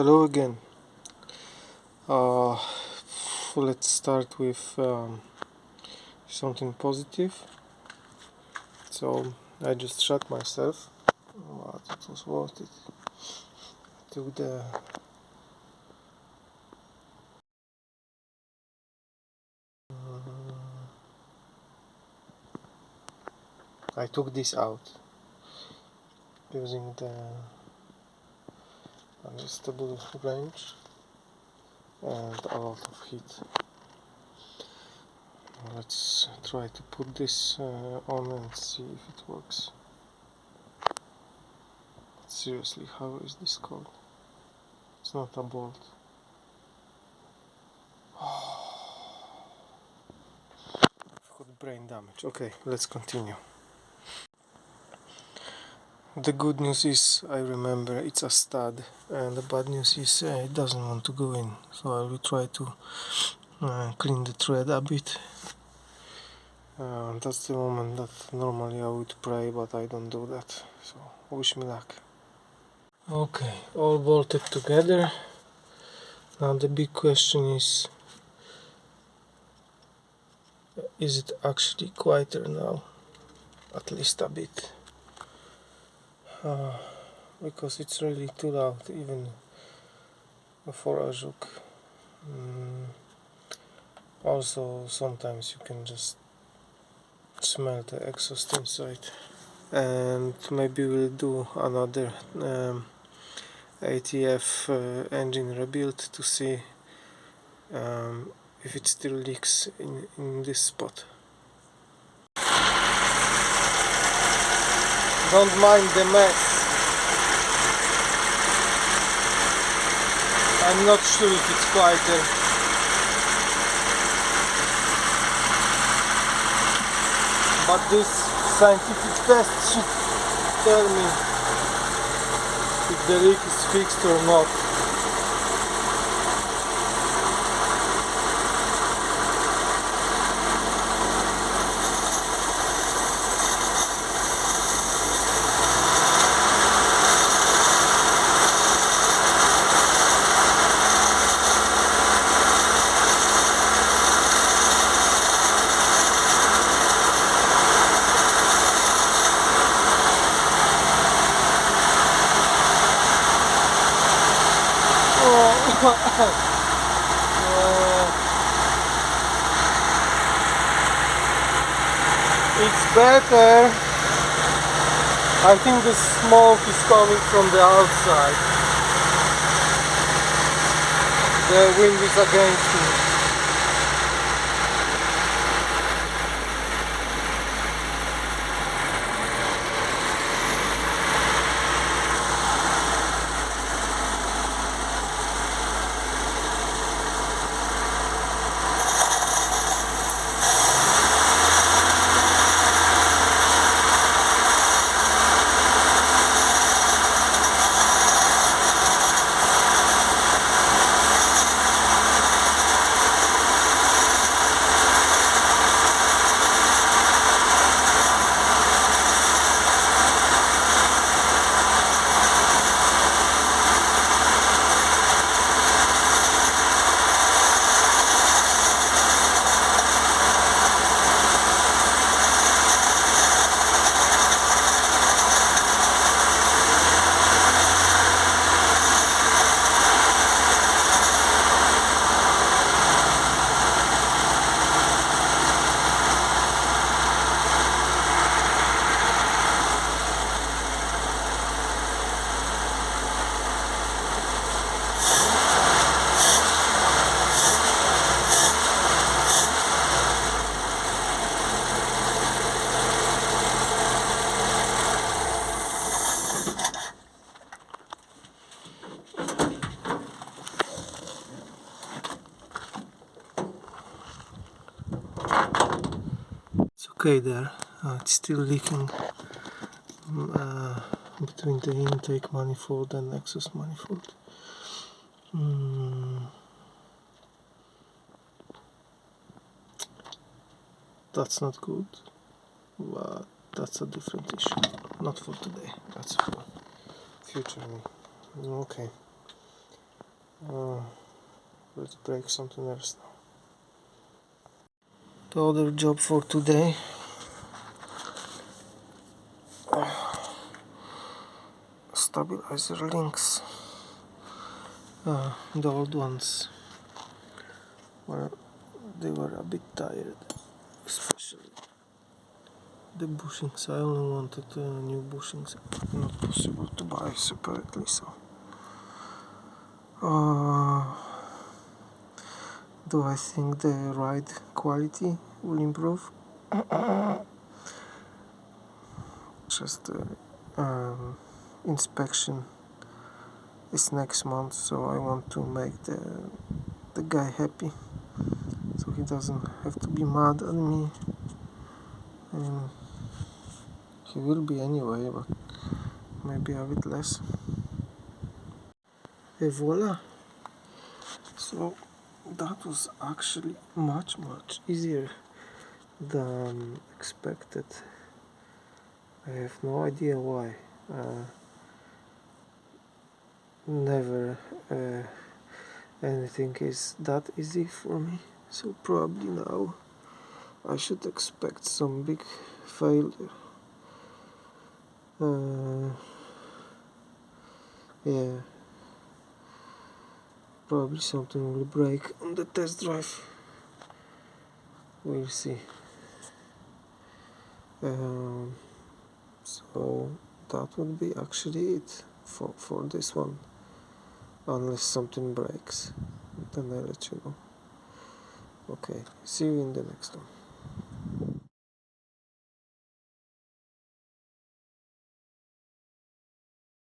Hello again. Let's start with something positive. So I just shot myself, but it was worth it. I took this out using the adjustable wrench and a lot of heat. Let's try to put this on and see if it works. Seriously, how is this called? It's not a bolt. I've got brain damage. Okay, let's continue. The good news is I remember it's a stud, and the bad news is it doesn't want to go in, so I will try to clean the thread a bit. That's the moment that normally I would pray, but I don't do that, so wish me luck. Okay, all bolted together. Now the big question is it actually quieter now? At least a bit. Because it's really too loud even for a Żuk. Also sometimes you can just smell the exhaust inside. And maybe we'll do another ATF engine rebuild to see if it still leaks in this spot. Don't mind the mess. I'm not sure if it's quieter. But this scientific test should tell me if the leak is fixed or not. It's better. I think the smoke is coming from the outside. The wind is against me. Okay there, it's still leaking between the intake manifold and exhaust manifold. That's not good, but that's a different issue. Not for today, that's for future me. Okay. Let's break something else now. The other job for today, stabilizer links. The old ones were a bit tired, especially the bushings. I only wanted new bushings, not possible to buy separately, so do I think the ride quality will improve? Just inspection is next month, so I want to make the guy happy, so he doesn't have to be mad at me. And he will be anyway, but maybe a bit less. Et voila! So that was actually much easier than expected. I have no idea why. Never anything is that easy for me, so probably now I should expect some big failure. Yeah, probably something will break on the test drive. We'll see. So that would be actually it for this one. Unless something breaks, then I'll let you know. Okay, see you in the next one.